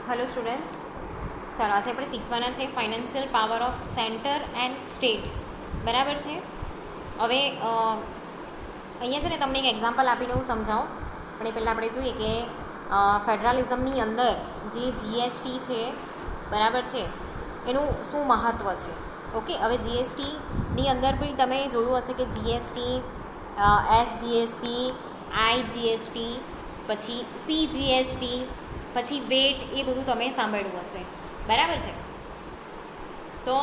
Hello students, ચાલો આજે આપણે શીખવાના છે financial power of centre and state. બરાબર છે. હવે અહીંયા છે ને તમને એક એક્ઝામ્પલ આપીને હું સમજાવું, પણ એ પહેલાં આપણે જોઈએ કે ફેડરલિઝમની અંદર જે જીએસટી છે, બરાબર છે, એનું શું મહત્ત્વ છે. ઓકે, હવે જીએસટીની અંદર બી તમે જોયું હશે કે જીએસટી, એસજીએસટી, આઈજીએસટી, પછી સીજીએસટી, પછી વેટ, એ બધું તમે સાંભળ્યું હશે. બરાબર છે. તો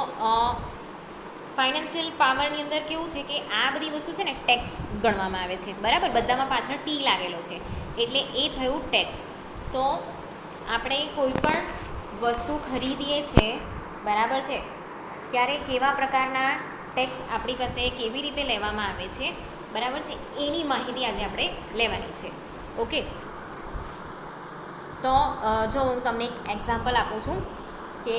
ફાઇનાન્શિયલ પાવરની અંદર કેવું છે કે આ બધી વસ્તુ છે ને ટેક્સ ગણવામાં આવે છે. બરાબર, બધામાં પાછળ ટી લાગેલો છે એટલે એ થયું ટેક્સ. તો આપણે કોઈ પણ વસ્તુ ખરીદીએ છીએ, બરાબર છે, ત્યારે કેવા પ્રકારના ટેક્સ આપણી પાસે કેવી રીતે લેવામાં આવે છે, બરાબર છે, એની માહિતી આજે આપણે લેવાની છે. ઓકે, તો જો હું તમને એક એક્ઝામ્પલ આપું છું કે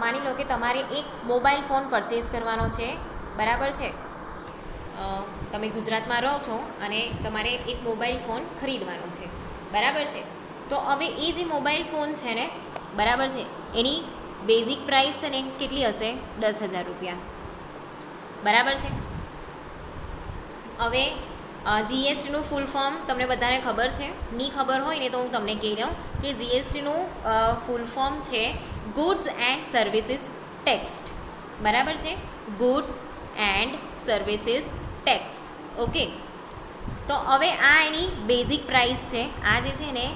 માની લો કે તમારે એક મોબાઈલ ફોન પરચેસ કરવાનો છે. બરાબર છે. તમે ગુજરાતમાં રહો છો અને તમારે એક મોબાઈલ ફોન ખરીદવાનો છે. બરાબર છે. તો હવે એ જે મોબાઈલ ફોન છે ને, બરાબર છે, એની બેઝિક પ્રાઇસ છે ને કેટલી હશે? 10,000 રૂપિયા. બરાબર છે. હવે જીએસટીનું ફૂલ ફોર્મ તમને બધાને ખબર છે? નહીં ખબર હોય ને તો હું તમને કહી દઉં કે જીએસટીનું ફૂલ ફોર્મ છે ગુડ્સ એન્ડ સર્વિસીસ ટેક્સ. બરાબર છે, goods and services tax. Okay, તો હવે આ એની બેઝિક પ્રાઇસ છે. આ જે છે ને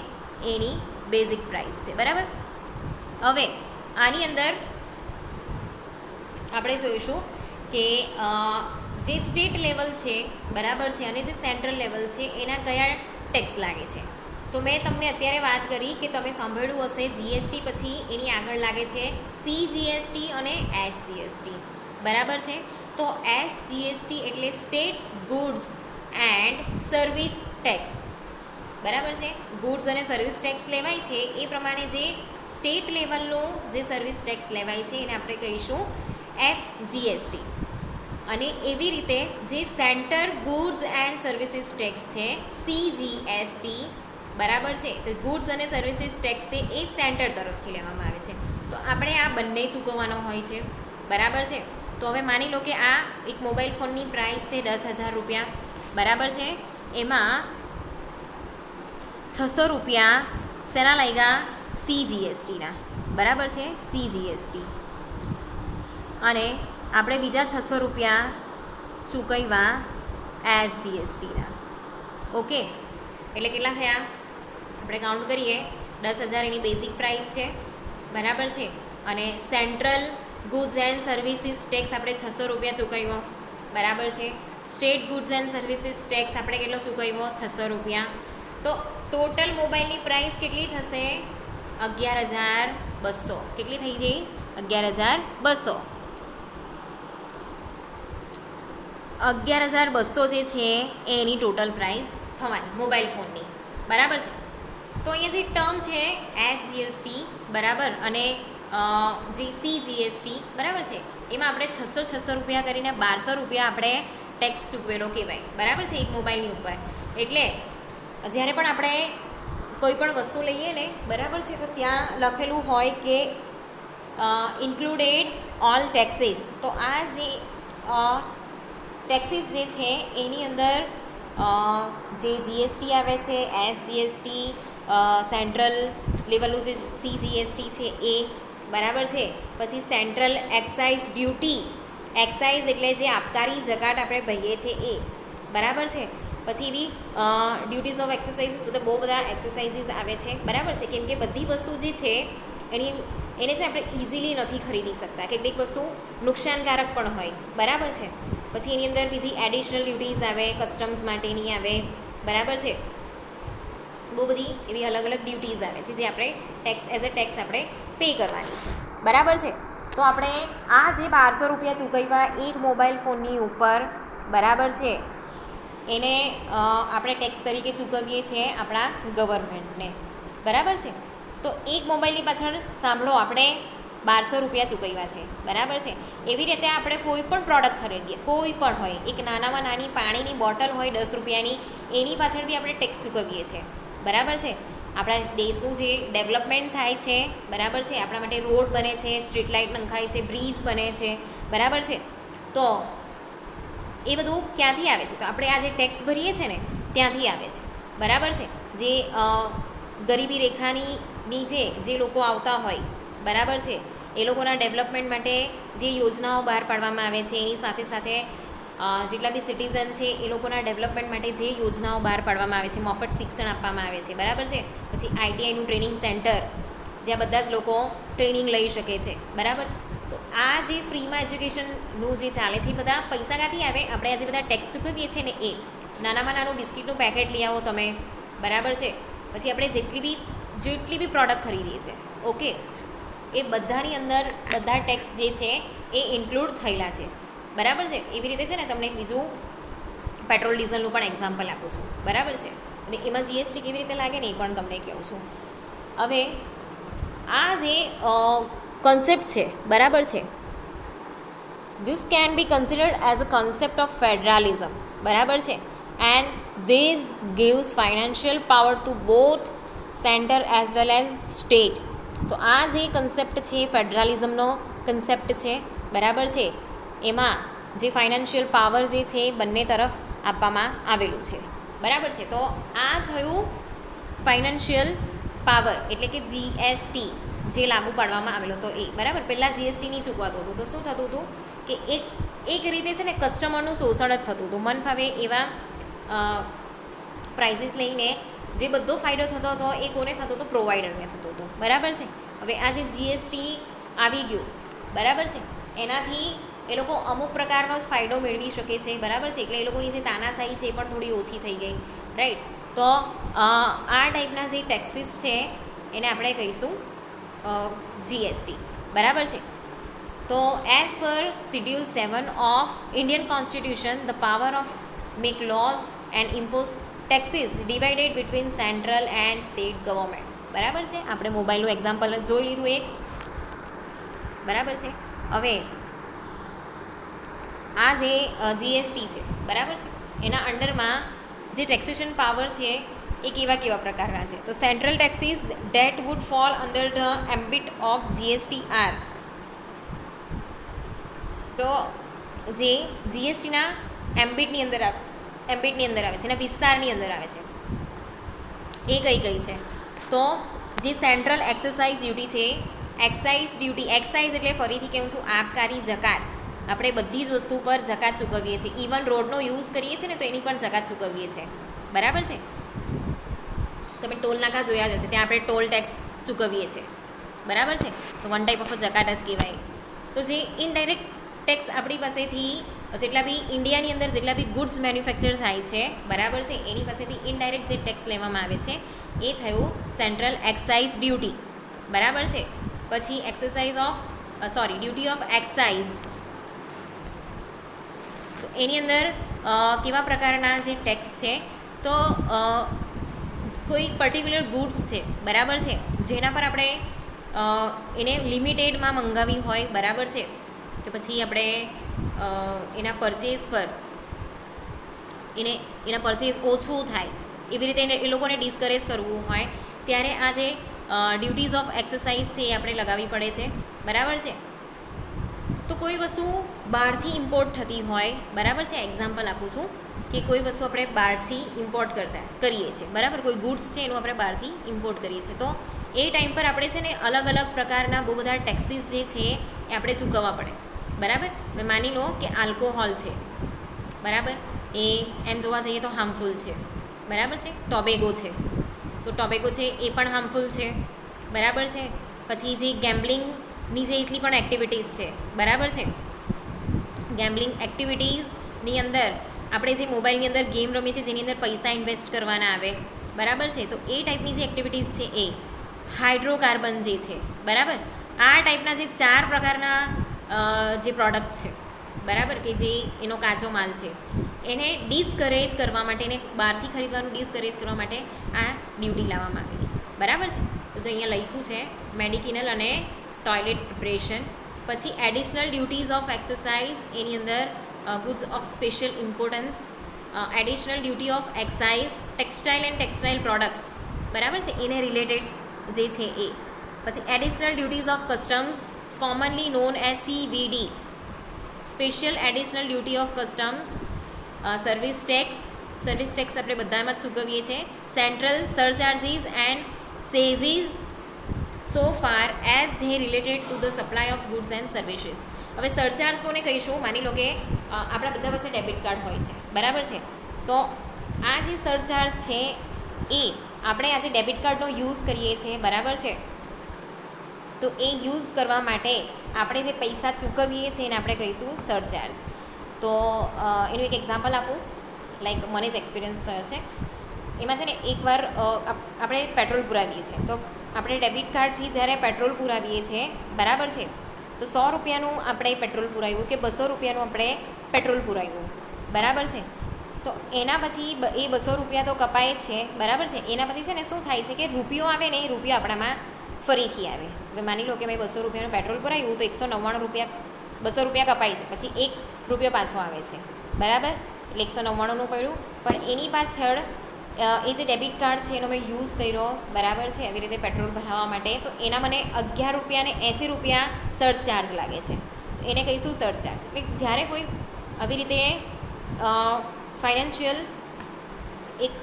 એની બેઝિક પ્રાઇસ છે. બરાબર. હવે આની અંદર આપણે જોઈશું કે જે સ્ટેટ લેવલ છે, બરાબર છે, અને જે સેન્ટ્રલ લેવલ છે એના કયા ટેક્સ લાગે છે. તો મેં તમને અત્યારે વાત કરી કે તમે સાંભળ્યું હશે જીએસટી પછી એની આગળ લાગે છે સીજીએસટી અને એસજીએસટી. બરાબર છે. તો એસજીએસટી એટલે state goods and service tax. બરાબર છે. ગુડ્સ અને સર્વિસ ટેક્સ લેવાય છે એ પ્રમાણે જે સ્ટેટ લેવલનો જે સર્વિસ ટેક્સ લેવાય છે એને આપણે કહીશું એસજીએસટી. અને એવી રીતે જે centre goods and services tax છે સીજીએસટી. બરાબર છે. તો ગુડ્સ અને સર્વિસીસ ટેક્સ છે એ સેન્ટર તરફથી લેવામાં આવે છે. તો આપણે આ બંને ચૂકવવાનો હોય છે. બરાબર છે. તો હવે માની લો કે આ એક મોબાઈલ ફોનની પ્રાઇસ છે 10,000 રૂપિયા. બરાબર છે. એમાં 600 રૂપિયા શેના લાગ્યા? સીજીએસટીના. બરાબર છે, સીજીએસટી. અને આપણે બીજા 600 રૂપિયા ચૂકવ્યા એસજીએસટીના. ઓકે, એટલે કેટલા થયા? આપણે કાઉન્ટ કરીએ. 10,000 એની બેઝિક પ્રાઇસ છે. બરાબર છે. અને central goods and services tax આપણે 600 રૂપિયા ચૂકવ્યો. બરાબર છે. State goods and services tax આપણે કેટલો ચૂકવ્યો? 600 રૂપિયા. તો ટોટલ મોબાઈલની પ્રાઇસ કેટલી થશે? 11,200. કેટલી થઈ ગઈ? 11,200. 11,200 જે છે એ એની ટોટલ પ્રાઇસ થવાની મોબાઈલ ફોનની. બરાબર છે. તો અહીંયા જે ટર્મ છે એસજીએસટી, બરાબર, અને જે સીજીએસટી, બરાબર છે, એમાં આપણે 600 રૂપિયા કરીને 1,200 રૂપિયા આપણે ટેક્સ ચૂકવેલો કહેવાય. બરાબર છે, એક મોબાઈલની ઉપર. એટલે જ્યારે પણ આપણે કોઈ પણ વસ્તુ લઈએ ને, બરાબર છે, તો ત્યાં લખેલું હોય કે ઇન્ક્લુડેડ ઓલ ટેક્સીસ. તો આ જે ટેક્સીસ જે છે એની અંદર જે જીએસટી આવે છે, એસજીએસટી, સેન્ટ્રલ લેવલનું જે સીજીએસટી છે એ, બરાબર છે, પછી સેન્ટ્રલ એક્સાઇઝ ડ્યુટી. એક્સાઇઝ એટલે જે આબકારી જકાત આપણે ભરીએ છીએ એ. બરાબર છે. પછી એવી ડ્યુટીઝ ઓફ એક્સરસાઇઝીસ, બધા બહુ બધા એક્સરસાઇઝીસ આવે છે. બરાબર છે. કેમ કે બધી વસ્તુ જે છે એને છે આપણે ઇઝીલી નથી ખરીદી શકતા. કેટલીક વસ્તુ નુકસાનકારક પણ હોય. બરાબર છે. પછી એની અંદર બીજી એડિશનલ ડ્યુટીઝ આવે, કસ્ટમ્સ માટેની આવે. બરાબર છે. બહુ બધી એવી અલગ અલગ ડ્યુટીઝ આવે છે જે આપણે ટેક્સ એઝ અ ટેક્સ આપણે પે કરવાની છે. બરાબર છે. તો આપણે આ જે 1,200 રૂપિયા ચૂકવ્યા એક મોબાઈલ ફોનની ઉપર, બરાબર છે, એને આપણે ટેક્સ તરીકે ચૂકવીએ છીએ આપણા ગવર્મેન્ટને. બરાબર છે. તો એક મોબાઈલની પાછળ સાંભળો આપણે 1,200 રૂપિયા ચૂકવ્યા છે. બરાબર છે. એવી રીતે આપણે કોઈ પણ પ્રોડક્ટ ખરીદીએ, કોઈ પણ હોય, એક નાનામાં નાની પાણીની બોટલ હોય 10 રૂપિયાની, એની પાછળથી આપણે ટેક્સ ચૂકવીએ છીએ. બરાબર છે. આપણા દેશનું જે ડેવલપમેન્ટ થાય છે, બરાબર છે, આપણા માટે રોડ બને છે, સ્ટ્રીટ લાઇટ નંખાય છે, બ્રિજ બને છે, બરાબર છે, તો એ બધું ક્યાંથી આવે છે? તો આપણે આ જે ટેક્સ ભરીએ છીએ ને ત્યાંથી આવે છે, બરાબર છે. જે ગરીબી રેખાની નીચે જે લોકો આવતા હોય, બરાબર છે, એ લોકોના ડેવલપમેન્ટ માટે જે યોજનાઓ બહાર પાડવામાં આવે છે, એની સાથે સાથે જેટલા બી સિટીઝન છે એ લોકોના ડેવલપમેન્ટ માટે જે યોજનાઓ બહાર પાડવામાં આવે છે, મફત શિક્ષણ આપવામાં આવે છે, બરાબર છે. પછી આઈટીઆઈનું ટ્રેનિંગ સેન્ટર, જ્યાં બધા જ લોકો ટ્રેનિંગ લઈ શકે છે, બરાબર છે. તો આ જે ફ્રીમાં એજ્યુકેશનનું જે ચાલે છે એ બધા પૈસા ક્યાંથી આવે? આપણે આ જે બધા ટેક્સ ચૂકવીએ છીએ ને એ. નાનામાં નાનું બિસ્કિટનું પેકેટ લઈ આવો તમે, બરાબર છે. પછી આપણે જેટલી બી પ્રોડક્ટ ખરીદીએ છીએ, ઓકે, એ બધાની અંદર બધા ટેક્સ જે છે એ ઇન્ક્લુડ થયેલા છે, બરાબર છે. એવી રીતે છે ને તમને બીજું પેટ્રોલ ડીઝલનું પણ એક્ઝામ્પલ આપું છું, બરાબર છે. અને એમાં જીએસટી કેવી રીતે લાગે ને એ પણ તમને કહું છું. હવે આ જે કોન્સેપ્ટ છે, બરાબર છે, this can be considered as a concept of federalism, બરાબર છે. And this gives financial power to both centre as well as state. તો આ જે કન્સેપ્ટ છે ફેડરલિઝમનો કન્સેપ્ટ છે, બરાબર છે, એમાં જે ફાઇનાન્શિયલ પાવર જે છે બંને તરફ આપવામાં આવેલું છે, બરાબર છે. તો આ થયું ફાઇનાન્શિયલ પાવર, એટલે કે જીએસટી જે લાગુ પાડવામાં આવેલો હતો એ, બરાબર. પહેલાં જીએસટી નહીં ચૂકવાતું હતું તો શું થતું હતું કે એક રીતે છે ને કસ્ટમરનું શોષણ જ થતું હતું. મન ફાવે એવા પ્રાઇઝીસ લઈને જે બધો ફાયદો થતો હતો એ કોને થતો હતો? પ્રોવાઈડરને થતો હતો, બરાબર છે. હવે આ જે જીએસટી આવી ગયું, બરાબર છે, એનાથી એ લોકો અમુક પ્રકારનો જ ફાયદો મેળવી શકે છે, બરાબર છે. એટલે એ લોકોની જે તાનાશાહી છે એ પણ થોડી ઓછી થઈ ગઈ, રાઈટ. તો આ ટાઈપના જે ટેક્સીસ છે એને આપણે કહીશું જીએસટી, બરાબર છે. તો as per schedule 7 of Indian constitution, the power of make lose and impose taxes divided between central and state government, બરાબર છે. આપણે મોબાઈલનું એક્ઝામ્પલ જ જોઈ લીધું એક, બરાબર છે. હવે આ જે જીએસટી છે, બરાબર છે, એના અંડરમાં જે ટેક્સેશન પાવર છે એ કેવા પ્રકારના છે? તો central taxes that would fall under the ambit of GST are. તો જે જીએસટીના એમ્બિટની અંદર આવે છે, એના વિસ્તારની અંદર આવે છે, એ કઈ છે? તો જે સેન્ટ્રલ એક્સરસાઇઝ ડ્યુટી છે, એક્સાઇઝ ડ્યુટી, એક્સાઇઝ એટલે ફરીથી કહું છું આબકારી જકાત. આપણે બધી જ વસ્તુ પર જકાત ચૂકવીએ છીએ. ઇવન રોડનો યુઝ કરીએ છીએ ને તો એની પણ જકાત ચૂકવીએ છીએ, બરાબર છે. તમે ટોલ નાકા જોયા જ હશે, ત્યાં આપણે ટોલ ટેક્સ ચૂકવીએ છીએ, બરાબર છે. તો વન ટાઈપ ઓફ જકાત જ કહેવાય. તો જે ઇનડાયરેક્ટ ટેક્સ આપણી પાસેથી જેટલા બી ઇન્ડિયાની અંદર જેટલા બી ગુડ્સ મેન્યુફેક્ચર થાય છે, બરાબર છે, એની પાસેથી ઇનડાયરેક્ટ જે ટેક્સ લેવામાં આવે છે એ થયું સેન્ટ્રલ એક્સાઇઝ ડ્યુટી, બરાબર છે. પછી ડ્યુટી ઓફ એક્સાઇઝ. તો એની અંદર કેવા પ્રકારના જે ટેક્સ છે? તો કોઈ પર્ટિક્યુલર ગુડ્સ છે, બરાબર છે, જેના પર આપણે એને લિમિટેડમાં મંગાવી હોય, બરાબર છે, તો પછી આપણે એના પરચેઝ પર એના પરચેઝ ઓછું થાય એવી રીતે એ લોકોને ડિસ્કરેજ કરવું હોય ત્યારે આ જે ડ્યુટીઝ ઓફ એક્સરસાઇઝ છે એ આપણે લગાવવી પડે છે, બરાબર છે. તો કોઈ વસ્તુ બહારથી ઇમ્પોર્ટ થતી હોય, બરાબર છે, એક્ઝામ્પલ આપું છું કે કોઈ વસ્તુ આપણે બહારથી ઇમ્પોર્ટ કરીએ છીએ, બરાબર, કોઈ ગુડ્સ છે એનું આપણે બહારથી ઇમ્પોર્ટ કરીએ છીએ, તો એ ટાઈમ પર આપણે છે ને અલગ અલગ પ્રકારના બહુ બધા ટેક્સીસ જે છે એ આપણે ચૂકવવા પડે, બરાબર. મેં માની લો કે આલ્કોહોલ છે, બરાબર, એ એમ જોવા જઈએ તો હાર્મફુલ છે, બરાબર છે. ટોબેગો છે, તો ટોબેગો છે એ પણ હાર્મફુલ છે, બરાબર છે. પછી જે ગેમ્બલિંગની જે એટલી પણ એક્ટિવિટીઝ છે, બરાબર છે, ગેમ્બલિંગ એક્ટિવિટીઝની અંદર આપણે જે મોબાઈલની અંદર ગેમ રમીએ છીએ જેની અંદર પૈસા ઇન્વેસ્ટ કરવાના આવે, બરાબર છે, તો એ ટાઈપની જે એક્ટિવિટીઝ છે એ હાઇડ્રોકાર્બન જે છે, બરાબર. આ ટાઈપના જે 4 પ્રકારના જે પ્રોડક્ટ છે, બરાબર, કે જે એનો કાચો માલ છે એને ડિસ્કરેજ કરવા માટે, એને બહારથી ખરીદવાનું ડિસ્કરેજ કરવા માટે આ ડ્યુટી લાવવામાં આવેલી, બરાબર છે. તો જો અહીંયા લખ્યું છે મેડિકિનલ અને ટોયલેટ પ્રિપરેશન. પછી એડિશનલ ડ્યુટીઝ ઓફ એક્સરસાઇઝ, એની અંદર goods of special importance, additional duty of excise, textile and textile products, બરાબર છે, એને રિલેટેડ જે છે એ. પછી additional duties of customs commonly known as CVD, special additional duty of customs, service tax આપણે બધામાં જ ચૂકવીએ છીએ, central surcharges and cesses so far as they related to the supply of goods and services. હવે surcharge કોને કહીશું? માની લો કે આપણા બધા પાસે ડેબિટ કાર્ડ હોય છે, બરાબર છે, તો આ જે સરચાર્જ છે એ આપણે આજે ડેબિટ કાર્ડનો યુઝ કરીએ છીએ, બરાબર છે, તો એ યુઝ કરવા માટે આપણે જે પૈસા ચૂકવીએ છીએ એને આપણે કહીશું સરચાર્જ. તો એનું એક એક્ઝામ્પલ આપું, લાઈક મને જ એક્સપિરિયન્સ થયો છે. એમાં છે ને એકવાર આપણે પેટ્રોલ પુરાવીએ છીએ, તો આપણે ડેબિટ કાર્ડથી જ્યારે પેટ્રોલ પુરાવીએ છીએ, બરાબર છે, તો 100 રૂપિયાનું આપણે પેટ્રોલ પુરાવ્યું કે 200 રૂપિયાનું આપણે પેટ્રોલ પુરાવ્યું, બરાબર છે, તો એના પછી એ 200 રૂપિયા તો કપાય જ છે, બરાબર છે. એના પછી છે ને શું થાય છે કે રૂપિયો આવે ને એ રૂપિયો આપણામાં ફરીથી આવે. હવે માની લો કે મેં 200 રૂપિયાનું પેટ્રોલ પુરાવ્યું તો 199 રૂપિયા, 200 રૂપિયા કપાય છે, પછી 1 રૂપિયો પાછો આવે છે, બરાબર, એટલે 199નું પડ્યું. પણ એની પાછળ એ જે ડેબિટ કાર્ડ છે એનો મેં યુઝ કર્યો, બરાબર છે, આવી રીતે પેટ્રોલ ભરાવવા માટે, તો એના મને 11 રૂપિયા ને 80 રૂપિયા સરચાર્જ લાગે છે, તો એને કહીશું સરચાર્જ. એટલે જ્યારે કોઈ આવી રીતે ફાઇનાન્શિયલ એક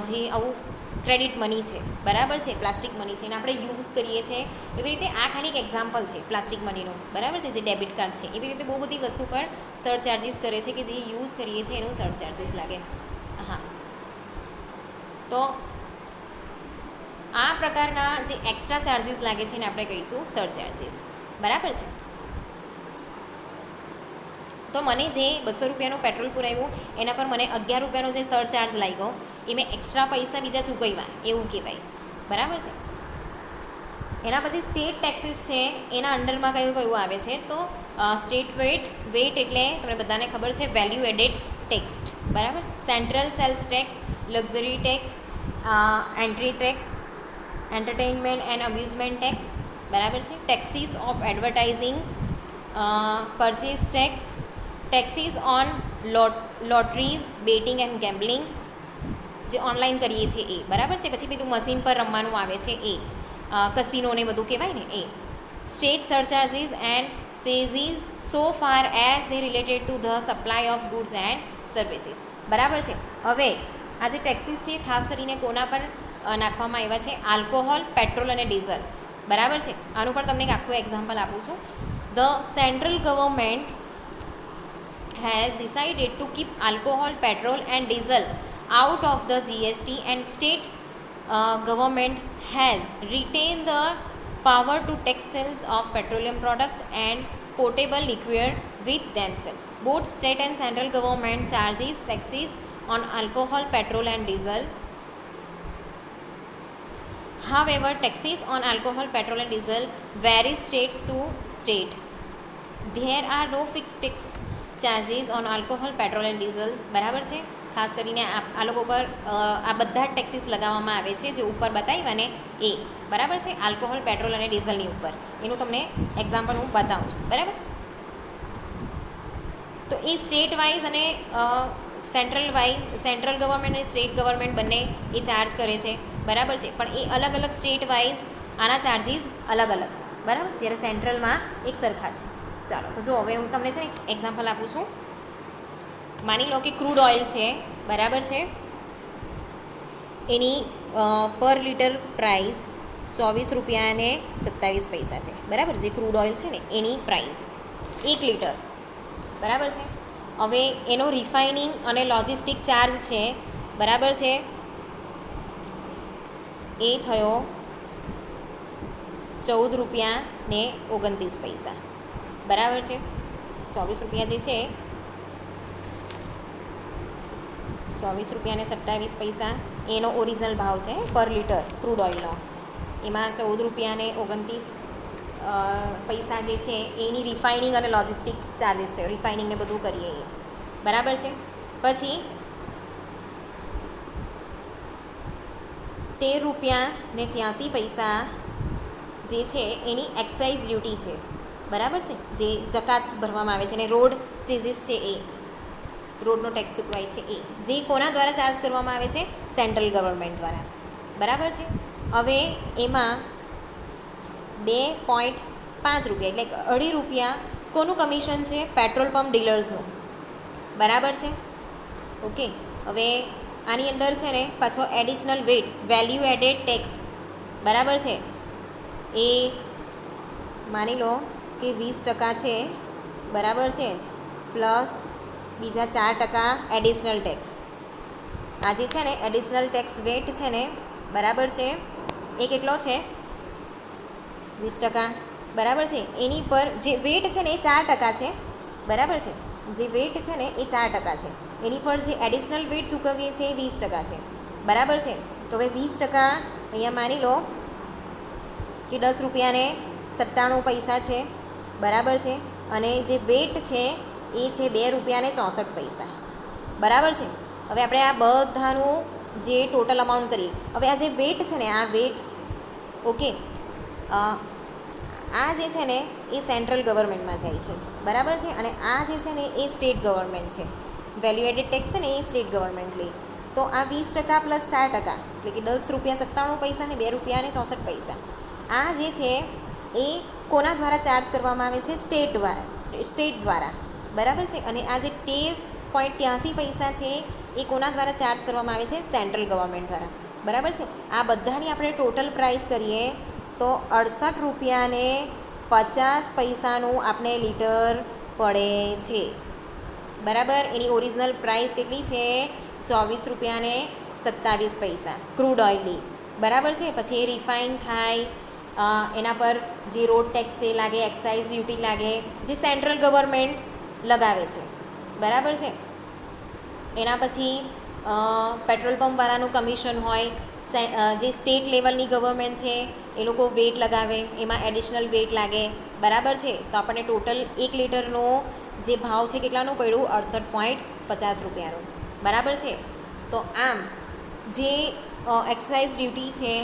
જે આવું ક્રેડિટ મની છે, બરાબર છે, પ્લાસ્ટિક મની છે, એને આપણે યુઝ કરીએ છીએ. એવી રીતે આ ખાલી એક એક્ઝામ્પલ છે પ્લાસ્ટિક મનીનું, બરાબર છે, જે ડેબિટ કાર્ડ છે. એવી રીતે બહુ બધી વસ્તુ પર સરચાર્જીસ કરે છે કે જે યુઝ કરીએ છીએ એનું સરચાર્જીસ લાગે. હા, તો આ પ્રકારના જે એક્સ્ટ્રા ચાર્જીસ લાગે છે એને આપણે કહીશું સરચાર્જીસ, બરાબર છે. તો મને જે 200 રૂપિયાનું પેટ્રોલ પુરાવ્યું એના પર મને 11 રૂપિયાનો જે સરચાર્જ લાગ્યો એ મેં એક્સ્ટ્રા પૈસા બીજા ચૂકવ્યા એવું કહેવાય, બરાબર છે. એના પછી સ્ટેટ ટેક્સીસ છે, એના અંડરમાં કયું આવે છે? તો સ્ટેટ વેટ એટલે તમને બધાને ખબર છે વેલ્યુ એડેડ ટેક્સ, બરાબર. Central sales tax, luxury tax, entry tax, entertainment and amusement tax, બરાબર છે. Taxes of advertising, purchase tax, taxes on lotteries, betting and gambling, જે ઓનલાઈન કરીએ છીએ એ, બરાબર છે. પછી પેલું મશીન પર રમવાનું આવે છે એ, કસિનોને બધું કહેવાય ને એ. State surcharges and cesses so far as they related to the supply of goods and services, બરાબર છે. હવે આ જે ટેક્સીસ છે ખાસ કરીને કોના પર નાખવામાં આવ્યા છે? આલ્કોહોલ, પેટ્રોલ અને ડીઝલ, બરાબર છે. આનું પણ તમને એક આખું એક્ઝામ્પલ આપું છું. The central government has decided to keep alcohol, petrol and diesel out of the GST, and state government has retained the power to tax sales of petroleum products and potable liquor with themselves. Both state and central government charges taxes on alcohol, petrol and diesel. However, taxes on alcohol, petrol and diesel vary states to state. There are no fixed tax charges on alcohol, petrol and diesel, બરાબર છે. ખાસ કરીને આ લોકો પર આ બધા જ ટેક્સીસ લગાવવામાં આવે છે જે ઉપર બતાવ્યા ને એ, બરાબર છે, આલ્કોહોલ, પેટ્રોલ અને ડીઝલની ઉપર. એનું તમને એક્ઝામ્પલ હું બતાવું છું, બરાબર. તો એ સ્ટેટ વાઇઝ અને સેન્ટ્રલ ગવર્મેન્ટ અને સ્ટેટ ગવર્મેન્ટ બંને એ ચાર્જ કરે છે, બરાબર છે. પણ એ અલગ અલગ સ્ટેટ વાઇઝ આના ચાર્જીસ અલગ અલગ છે, બરાબર, જ્યારે સેન્ટ્રલમાં એક સરખા છે. ચાલો, તો જો હવે હું તમને છે ને એક્ઝામ્પલ આપું છું. માની લો કે ક્રૂડ ઓઇલ છે, બરાબર છે, એની પર લીટર પ્રાઇસ 24 રૂપિયા ને 27 પૈસા છે, બરાબર. જે ક્રૂડ ઓઇલ છે ને એની પ્રાઇસ 1 લીટર, બરાબર છે. હવે એનો રિફાઇનિંગ અને લોજિસ્ટિક ચાર્જ છે, બરાબર છે, એ થયો 14 રૂપિયા ને 29 પૈસા, બરાબર છે. 24 રૂપિયા જે છે, 24 રૂપિયા ને 27 પૈસા એનો ઓરિજિનલ ભાવ છે પર લીટર ક્રૂડ ઓઇલનો. એમાં 14 રૂપિયા ને 29 પૈસા જે છે એની રિફાઇનિંગ અને લોજિસ્ટિક ચાર્જીસ થયો, રિફાઇનિંગ ને બધું કરીએ એ, બરાબર છે. પછી 13 રૂપિયા ને 83 પૈસા જે છે એની એક્સાઇઝ ડ્યુટી છે, બરાબર છે, જે જકાત ભરવામાં આવે છે. અને રોડ સીઝીસ છે એ, રોડનો ટેક્સ ચૂકવાય છે એ, જે કોના દ્વારા ચાર્જ કરવામાં આવે છે? સેન્ટ્રલ ગવર્મેન્ટ દ્વારા, બરાબર છે. હવે એમાં 2.5 રૂપિયા એટલે કે 2.5 રૂપિયા કોનું કમિશન છે? પેટ્રોલ પંપ ડીલર્સનું. બરાબર છે. ઓકે. હવે આની અંદર છે ને પાછો additional VAT value added tax, બરાબર છે, એ માની લો કે 20% છે, બરાબર છે, પ્લસ બીજા 4% એડિશનલ ટેક્સ. આ જે છે ને એડિશનલ ટેક્સ વેટ છે ને, બરાબર છે, એ કેટલો છે? 20%, બરાબર છે. એની પર જે વેટ છે ને એ 4% છે, બરાબર છે. જે વેટ છે ને એ 4% છે. એની પર જે એડિશનલ વેટ ચૂકવીએ છીએ એ 20% છે, બરાબર છે. તો હવે 20% અહીંયા માની લો કે 10 રૂપિયાને 97 પૈસા છે, બરાબર છે. અને જે વેટ છે એ છે 2 રૂપિયાને 64 પૈસા, બરાબર છે. હવે આપણે આ બધાનું જે ટોટલ અમાઉન્ટ કરીએ. હવે આ જે વેટ છે ને, આ વેટ, ઓકે, આ જે છે ને એ સેન્ટ્રલ ગવર્મેન્ટમાં જાય છે, બરાબર છે. અને આ જે છે ને એ સ્ટેટ ગવર્મેન્ટ છે. વેલ્યુ એડેડ ટેક્સ છે ને એ સ્ટેટ ગવર્મેન્ટ લે. તો આ 20% પ્લસ 4%, એટલે કે 10 રૂપિયા 97 પૈસા ને 2 રૂપિયાને 64 પૈસા, આ જે છે એ કોના દ્વારા ચાર્જ કરવામાં આવે છે? સ્ટેટ દ્વારા, બરાબર છે. અને આ જે 13.83 પૈસા છે એ કોના દ્વારા ચાર્જ કરવામાં આવે છે? સેન્ટ્રલ ગવર્મેન્ટ દ્વારા, બરાબર છે. આ બધાની આપણે ટોટલ પ્રાઇસ કરીએ તો 68 રૂપિયાને 50 પૈસાનું આપણે લીટર પડે છે, બરાબર. એની ઓરિજિનલ પ્રાઇસ કેટલી છે? 24 રૂપિયાને 27 પૈસા ક્રૂડ ઓઇલની, બરાબર છે. પછી એ રિફાઇન થાય, એના પર જે રોડ ટેક્સ છે લાગે, એક્સાઇઝ ડ્યુટી લાગે, જે સેન્ટ્રલ ગવર્મેન્ટ લગાવે છે, બરાબર છે. એના પછી પેટ્રોલ પંપવાળાનું કમિશન હોય, જે સ્ટેટ લેવલની ગવર્મેન્ટ છે એ લોકો વેટ લગાવે, એમાં એડિશનલ વેટ લાગે, બરાબર છે. તો આપણને ટોટલ 1 લીટરનો જે ભાવ છે કેટલાનું પડ્યું? 68.50 રૂપિયાનું, બરાબર છે. તો આમ જે એક્સાઇઝ ડ્યુટી છે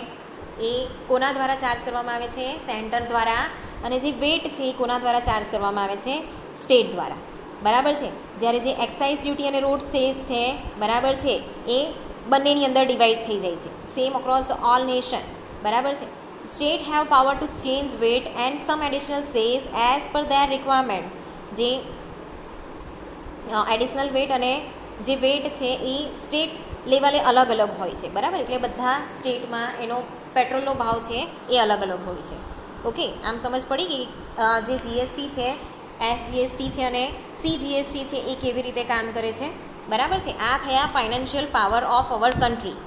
એ કોના દ્વારા ચાર્જ કરવામાં આવે છે? સેન્ટર દ્વારા. અને જે વેટ છે એ કોના દ્વારા ચાર્જ કરવામાં આવે છે? સ્ટેટ દ્વારા, બરાબર છે. જ્યારે જે એક્સાઇઝ ડ્યુટી અને રોડ સેસ છે, બરાબર છે, એ બંનેની અંદર ડિવાઈડ થઈ જાય છે, same across the all nation, બરાબર છે. State have power to change VAT and some additional cess as per their requirement. જે એડિશનલ વેટ અને જે વેટ છે એ સ્ટેટ લેવલે અલગ અલગ હોય છે, બરાબર. એટલે બધા સ્ટેટમાં એનો પેટ્રોલનો ભાવ છે એ અલગ અલગ હોય છે. ઓકે, આમ સમજ પડી ગઈ જે જીએસટી છે, એસજીએસટી છે અને સીજીએસટી છે એ કેવી રીતે કામ કરે છે, બરાબર છે. આ થયા financial power of our country.